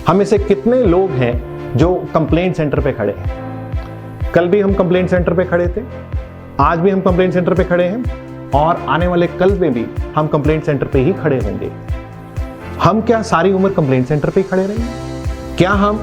हम में से कितने लोग हैं जो कंप्लेंट सेंटर पे खड़े हैं? कल भी हम कंप्लेंट सेंटर पे खड़े थे, आज भी हम कंप्लेंट सेंटर पे खड़े हैं और आने वाले कल में भी हम कंप्लेंट सेंटर पे ही खड़े होंगे। हम क्या सारी उम्र कंप्लेंट सेंटर पे ही खड़े रहेंगे? क्या हम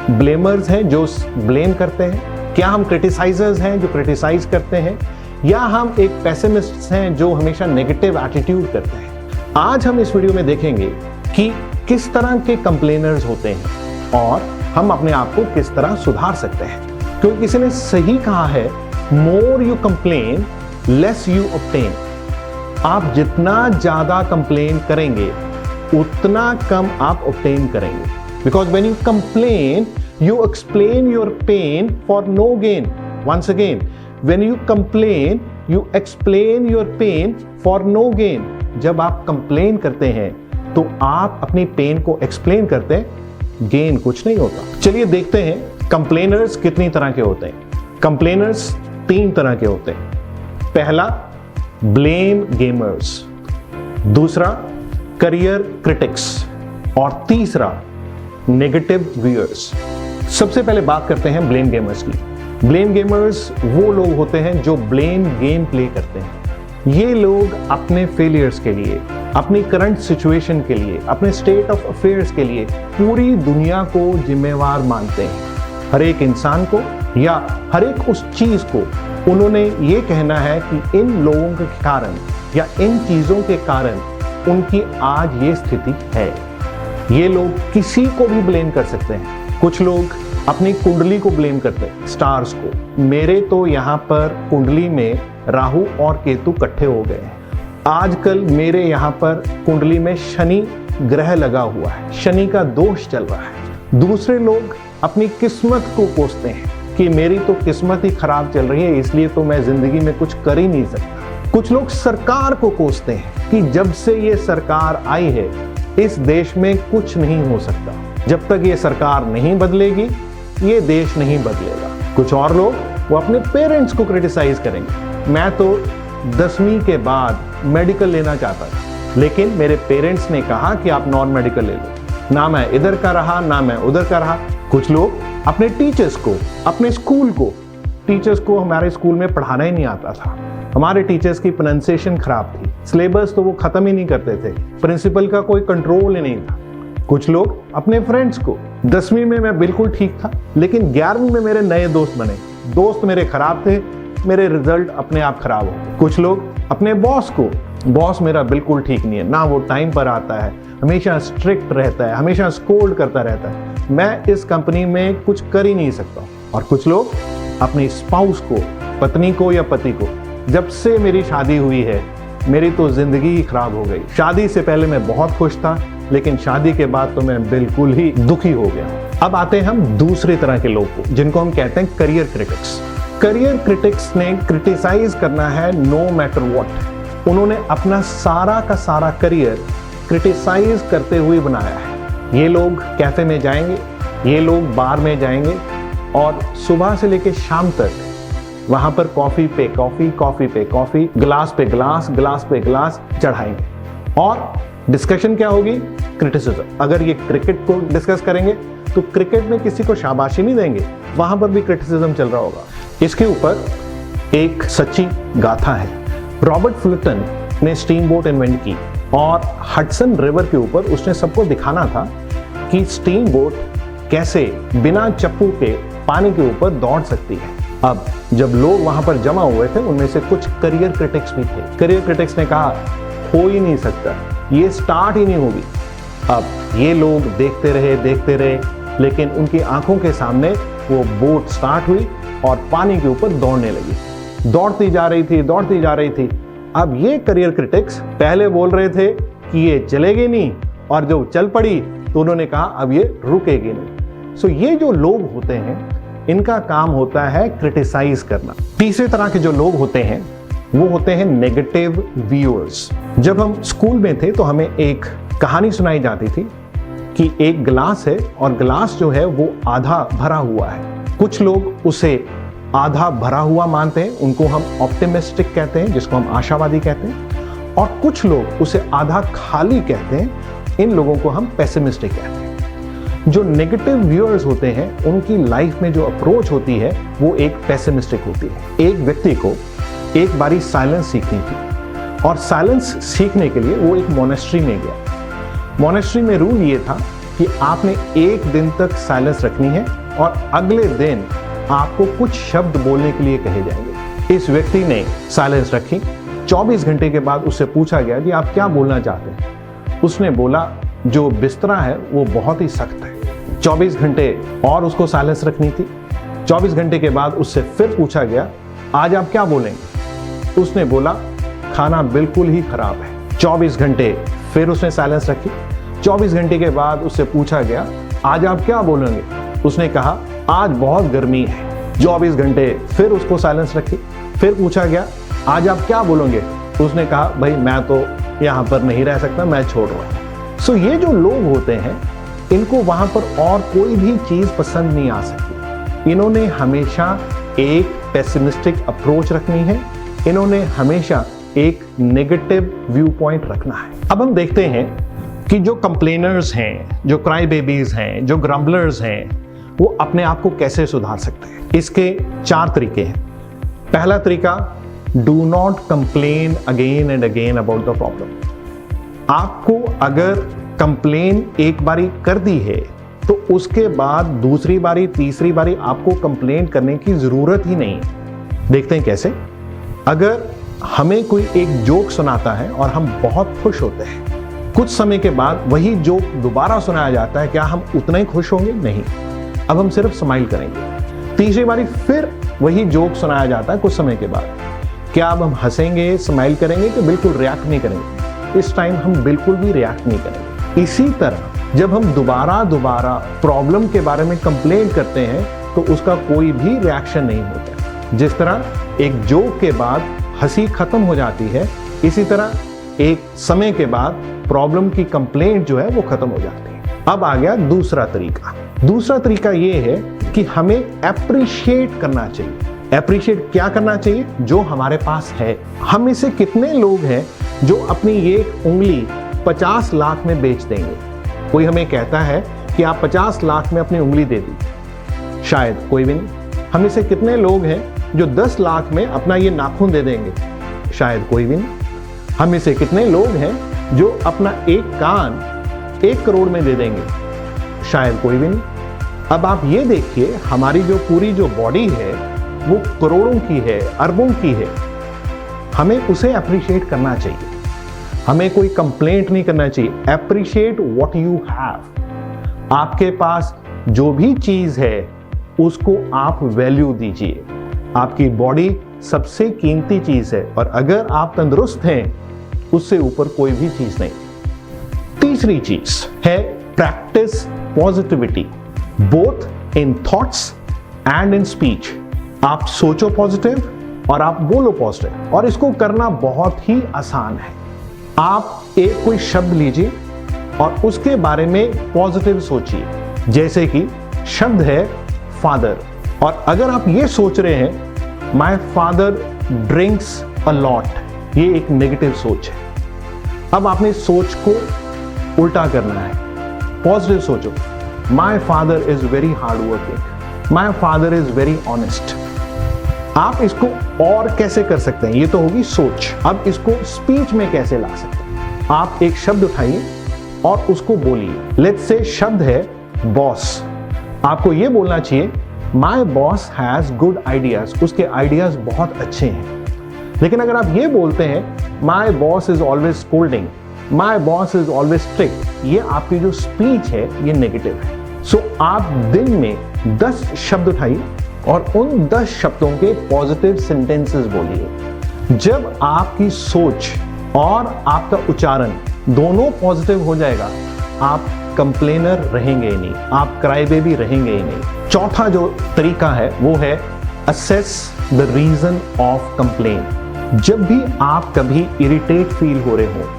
ब्लेमर्स हैं जो ब्लेम करते हैं? क्या हम क्रिटिसाइजर्स हैं जो क्रिटिसाइज करते हैं? या हम एक पेसिमिस्ट हैं जो हमेशा नेगेटिव एटीट्यूड करते हैं? आज हम इस वीडियो में देखेंगे कि किस तरह के कंप्लेनर्स होते हैं और हम अपने आप को किस तरह सुधार सकते हैं। क्योंकि किसी ने सही कहा है, more you complain less you obtain. आप जितना ज्यादा कंप्लेन करेंगे उतना कम आप ऑब्टेन करेंगे। Because when you complain you explain your pain for no gain. Once again, when you complain, you explain your pain for no gain. जब आप complain करते हैं तो आप अपनी पेन को एक्सप्लेन करते हैं, गेन कुछ नहीं होता। चलिए देखते हैं कंप्लेनर्स कितनी तरह के होते हैं। कंप्लेनर्स 3 तरह के होते हैं। पहला, ब्लेम गेमर्स। दूसरा, करियर क्रिटिक्स। और तीसरा, नेगेटिव व्यूअर्स। सबसे पहले बात करते हैं ब्लेम गेमर्स की। ब्लेम गेमर्स वो लोग होते हैं जो ब्लेम गेम प्ले करते हैं। ये लोग अपने फेलियर्स के लिए, अपनी करंट सिचुएशन के लिए, अपने स्टेट ऑफ अफेयर्स के लिए पूरी दुनिया को जिम्मेवार मानते हैं। हर एक इंसान को या हर एक उस चीज को उन्होंने ये कहना है कि इन लोगों के कारण या इन चीजों के कारण उनकी आज ये स्थिति है। ये लोग किसी को भी ब्लेम कर सकते हैं। कुछ लोग अपनी कुंडली को ब्लेम करते हैं, स्टार्स को। मेरे तो यहाँ पर कुंडली में राहु और केतु इकट्ठे हो गए हैं। आजकल मेरे यहाँ पर कुंडली में शनि ग्रह लगा हुआ है, शनि का दोष चल रहा है। दूसरे लोग अपनी किस्मत को कोसते हैं कि मेरी तो किस्मत ही खराब चल रही है, इसलिए तो मैं जिंदगी में कुछ कर ही नहीं सकता। कुछ लोग सरकार को कोसते हैं कि जब से ये सरकार आई है इस देश में कुछ नहीं हो सकता, जब तक ये सरकार नहीं बदलेगी ये देश नहीं बदलेगा। कुछ और लोग वो अपने पेरेंट्स को क्रिटिसाइज करेंगे। मैं तो 10वीं के बाद मेडिकल लेना चाहता था, लेकिन मेरे पेरेंट्स ने कहा कि आप नॉन मेडिकल ले लो। ना मैं इधर का रहा ना मैं उधर का रहा। कुछ लोग अपने टीचर्स को, अपने स्कूल को, टीचर्स को हमारे स्कूल में पढ़ाना ही नहीं आता था। हमारे टीचर्स की प्रोनाउंसिएशन खराब थी, सिलेबस तो वो खत्म ही नहीं करते थे, प्रिंसिपल का कोई कंट्रोल ही नहीं था। कुछ लोग अपने फ्रेंड्स को, 10वीं में मैं बिल्कुल ठीक था लेकिन 11वीं में मेरे नए दोस्त बने, दोस्त मेरे खराब थे, मेरे रिजल्ट अपने आप खराब हो गए। कुछ लोग अपने बॉस को, बॉस मेरा बिल्कुल ठीक नहीं है, ना वो टाइम पर आता है, हमेशा स्ट्रिक्ट रहता है, हमेशा स्कोल्ड करता रहता है, मैं इस कंपनी में कुछ कर ही नहीं सकता। और कुछ लोग अपनी स्पाउस को, पत्नी को या पति को, जब से मेरी शादी हुई है मेरी तो जिंदगी ही खराब हो गई। शादी से पहले मैं बहुत खुश था लेकिन शादी के बाद तो मैं बिल्कुल ही दुखी हो गया। अब आते हैं हम दूसरे तरह के लोग को, जिनको हम कहते हैं करियर क्रिटिक्स। करियर क्रिटिक्स ने क्रिटिसाइज करना है नो मैटर व्हाट। उन्होंने अपना सारा का सारा करियर क्रिटिसाइज करते हुए बनाया है। ये लोग कैफे में जाएंगे, ये लोग बार में जाएंगे और सुबह से लेकर शाम तक वहां पर कॉफी पे कॉफी, कॉफी पे कॉफी, ग्लास पे ग्लास, ग्लास पे ग्लास चढ़ाएंगे। और डिस्कशन क्या होगी? क्रिटिसिज्म। अगर ये क्रिकेट को डिस्कस करेंगे तो क्रिकेट में किसी को शाबाशी नहीं देंगे, वहां पर भी क्रिटिसिज्म चल रहा होगा। इसके ऊपर एक सच्ची गाथा है। रॉबर्ट फुल्टन ने स्टीम बोट इन्वेंट की और हडसन रिवर के ऊपर उसने सबको दिखाना था कि स्टीम बोट कैसे बिना चप्पू के पानी के ऊपर दौड़ सकती है। अब जब लोग वहां पर जमा हुए थे उनमें से कुछ करियर क्रिटिक्स भी थे। करियर क्रिटिक्स ने कहा हो ही नहीं सकता, ये स्टार्ट ही नहीं होगी। अब ये लोग देखते रहे लेकिन उनकी आंखों के सामने वो बोट स्टार्ट हुई और पानी के ऊपर दौड़ने लगी। दौड़ती जा रही थी। अब ये करियर क्रिटिक्स पहले बोल रहे थे कि ये चलेगी नहीं और जब चल पड़ी तो उन्होंने कहा अब ये रुकेगी नहीं। सो ये जो लोग होते हैं इनका काम होता है क्रिटिसाइज करना। तीसरे तरह के जो लोग होते हैं वो होते हैं नेगेटिव व्यूअर्स। जब हम स्कूल में थे तो हमें एक कहानी सुनाई जाती थी कि एक गिलास है और गिलास जो है वो आधा भरा हुआ है। कुछ लोग उसे आधा भरा हुआ मानते हैं, उनको हम ऑप्टिमिस्टिक कहते हैं, जिसको हम आशावादी कहते हैं। और कुछ लोग उसे आधा खाली कहते हैं, इन लोगों को हम पेसिमिस्टिक कहते हैं। जो नेगेटिव व्यूअर्स होते हैं उनकी लाइफ में जो अप्रोच होती है वो एक पेसिमिस्टिक होती है। एक व्यक्ति को एक बारी साइलेंस सीखनी थी और साइलेंस सीखने के लिए वो एक मोनेस्ट्री में गया। मोनेस्ट्री में रूल ये था कि आपने एक दिन तक साइलेंस रखनी है और अगले दिन आपको कुछ शब्द बोलने के लिए कहे जाएंगे। इस व्यक्ति ने साइलेंस रखी। 24 घंटे के बाद उससे पूछा गया कि आप क्या बोलना चाहते हैं। उसने बोला जो बिस्तरा है वो बहुत ही सख्त है। 24 घंटे और उसको साइलेंस रखनी थी। 24 घंटे के बाद उससे फिर पूछा गया आज आप क्या बोलेंगे। उसने बोला खाना बिल्कुल ही खराब है। 24 घंटे फिर उसने साइलेंस रखी। 24 घंटे के बाद उससे पूछा गया आज आप क्या बोलेंगे। उसने कहा आज बहुत गर्मी है। 24 घंटे फिर उसको साइलेंस रखी। फिर पूछा गया आज आप क्या बोलोगे। उसने कहा भाई मैं तो यहाँ पर नहीं रह सकता, मैं छोड़ रहा हूँ। सो ये जो लोग होते हैं इनको वहां पर और कोई भी चीज पसंद नहीं आ सकती। इन्होंने हमेशा एक पेसिमिस्टिक अप्रोच रखनी है। इन्होंने हमेशा एक नेगेटिव व्यू पॉइंट रखना है। अब हम देखते हैं कि जो कंप्लेनर्स हैं, जो क्राई बेबीज हैं, जो ग्रम्बलर्स हैं, वो अपने आप को कैसे सुधार सकते हैं। इसके 4 तरीके हैं। पहला तरीका, do not complain again and again about the problem. आपको अगर कंप्लेन एक बारी कर दी है तो उसके बाद दूसरी बारी, तीसरी बारी आपको कंप्लेन करने की जरूरत ही नहीं है। देखते हैं कैसे। अगर हमें कोई एक जोक सुनाता है और हम बहुत खुश होते हैं, कुछ समय के बाद वही जोक दोबारा सुनाया जाता है, क्या हम उतना ही खुश होंगे? नहीं। अब हम सिर्फ स्माइल करेंगे। तीसरी बारी फिर वही जोक सुनाया जाता है कुछ समय के बाद, क्या अब हम हंसेंगे, स्माइल करेंगे कि बिल्कुल रिएक्ट नहीं करेंगे? इस टाइम हम बिल्कुल भी रिएक्ट नहीं करेंगे। इसी तरह जब हम दोबारा प्रॉब्लम के बारे में कंप्लेन करते हैं तो उसका कोई भी रिएक्शन नहीं होता। जिस तरह एक जोक के बाद हंसी खत्म हो जाती है, इसी तरह एक समय के बाद प्रॉब्लम की कंप्लेंट जो है वो खत्म हो जाती है। अब आ गया दूसरा तरीका। दूसरा तरीका ये है कि हमें एप्रिशिएट करना चाहिए। एप्रिशिएट क्या करना चाहिए? जो हमारे पास है। हम में से कितने लोग हैं जो अपनी एक उंगली 50 लाख में बेच देंगे? कोई हमें कहता है कि आप 50 लाख में अपनी उंगली दे दी, शायद कोई भी नहीं। हम में से कितने लोग हैं जो 10 लाख में अपना ये नाखून दे देंगे? शायद कोई भी नहीं। हम में से कितने लोग हैं जो अपना एक कान 1 करोड़ में दे देंगे? शायद कोई भी नहीं। अब आप ये देखिए, हमारी जो पूरी जो बॉडी है वो करोड़ों की है, अरबों की है। हमें उसे अप्रिशिएट करना चाहिए। हमें कोई कंप्लेंट नहीं करना चाहिए। Appreciate what you have. आपके पास जो भी चीज है उसको आप वैल्यू दीजिए। आपकी बॉडी सबसे कीमती चीज है और अगर आप तंदुरुस्त हैं उससे ऊपर कोई भी चीज नहीं। तीसरी चीज है practice positivity, both in thoughts and in speech. आप सोचो पॉजिटिव और आप बोलो पॉजिटिव, और इसको करना बहुत ही आसान है। आप एक कोई शब्द लीजिए और उसके बारे में पॉजिटिव सोचिए। जैसे कि शब्द है फादर, और अगर आप ये सोच रहे हैं my father drinks a lot, ये एक नेगेटिव सोच है। अब आपने सोच को उल्टा करना है, पॉजिटिव सोचो। My father is very hard working, my father is very honest. आप इसको और कैसे कर सकते हैं? ये तो होगी सोच। अब इसको स्पीच में कैसे ला सकते हैं? आप एक शब्द उठाइए और उसको बोलिए। लेट्स से शब्द है बॉस। आपको ये बोलना चाहिए my boss has good ideas, उसके आइडियाज बहुत अच्छे हैं। लेकिन अगर आप ये बोलते हैं my boss is always scolding, my boss is always strict, ये आपकी जो स्पीच है ये नेगेटिव है। सो आप दिन में 10 शब्द उठाइए और उन 10 शब्दों के पॉजिटिव सेंटेंसेस बोलिए। जब आपकी सोच और आपका उच्चारण दोनों पॉजिटिव हो जाएगा, आप कंप्लेनर रहेंगे ही नहीं, आप क्राई बेबी रहेंगे ही नहीं। चौथा जो तरीका है वो है assess the reason of complain. जब भी आप कभी इरिटेट फील हो रहे हो,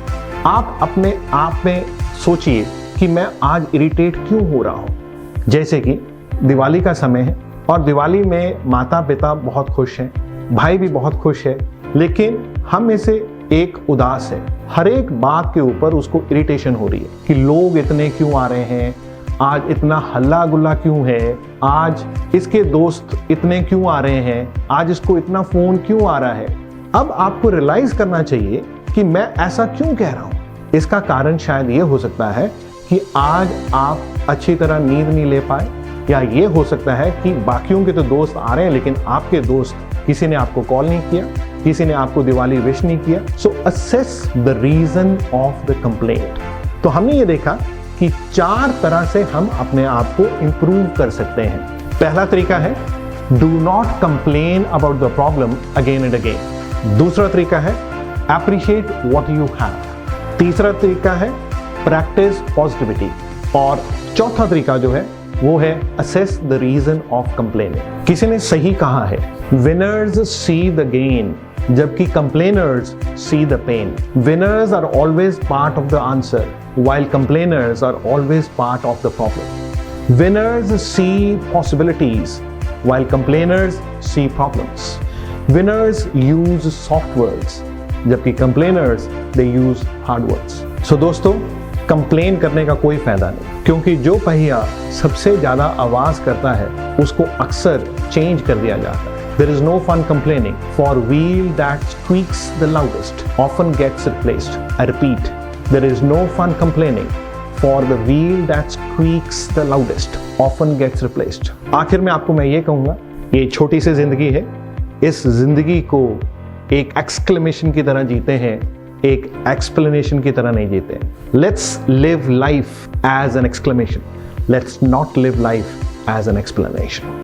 आप अपने आप में सोचिए कि मैं आज इरिटेट क्यों हो रहा हूं। जैसे कि दिवाली का समय है और दिवाली में माता पिता बहुत खुश हैं, भाई भी बहुत खुश है, लेकिन हम में से एक उदास है। हर एक बात के ऊपर उसको इरिटेशन हो रही है कि लोग इतने क्यों आ रहे हैं, आज इतना हल्ला गुल्ला क्यों है, आज इसके दोस्त इतने क्यों आ रहे हैं, आज इसको इतना फोन क्यों आ रहा है। अब आपको रियलाइज करना चाहिए कि मैं ऐसा क्यों कह रहा हूं। इसका कारण शायद ये हो सकता है कि आज आप अच्छी तरह नींद नहीं ले पाए, या ये हो सकता है कि बाकियों के तो दोस्त आ रहे हैं लेकिन आपके दोस्त, किसी ने आपको कॉल नहीं किया, किसी ने आपको दिवाली विश नहीं किया। So assess the reason of the complaint. तो हमने ये देखा कि 4 तरह से हम अपने आप को इंप्रूव कर सकते हैं। पहला तरीका है do not complain about the problem again and again. दूसरा तरीका है एप्रिशिएट व्हाट यू हैव। तीसरा तरीका है प्रैक्टिस पॉजिटिविटी। और चौथा तरीका जो है वो है assess the reason of complaining. किसी ने सही कहा है, विनर्स सी द गेन जबकि complainers see the pain. Winners are always part of the answer while complainers are always part of the problem. Winners see possibilities while complainers see problems. Winners use soft words जबकि complainers they use hard words. So दोस्तों, complain करने का कोई फायदा नहीं, क्योंकि जो पहिया सबसे ज्यादा आवाज करता है उसको अक्सर चेंज कर दिया जाता है। There is no fun complaining, for wheel that squeaks the loudest often gets replaced. I repeat, there is no fun complaining, for the wheel that squeaks the loudest often gets replaced. आखिर में आपको मैं ये कहूँगा, ये छोटी सी जिंदगी है, इस जिंदगी को एक एक्सक्लेमेशन की तरह जीते हैं, एक एक्सप्लेनेशन की तरह नहीं जीते। Let's live life as an exclamation. Let's not live life as an explanation.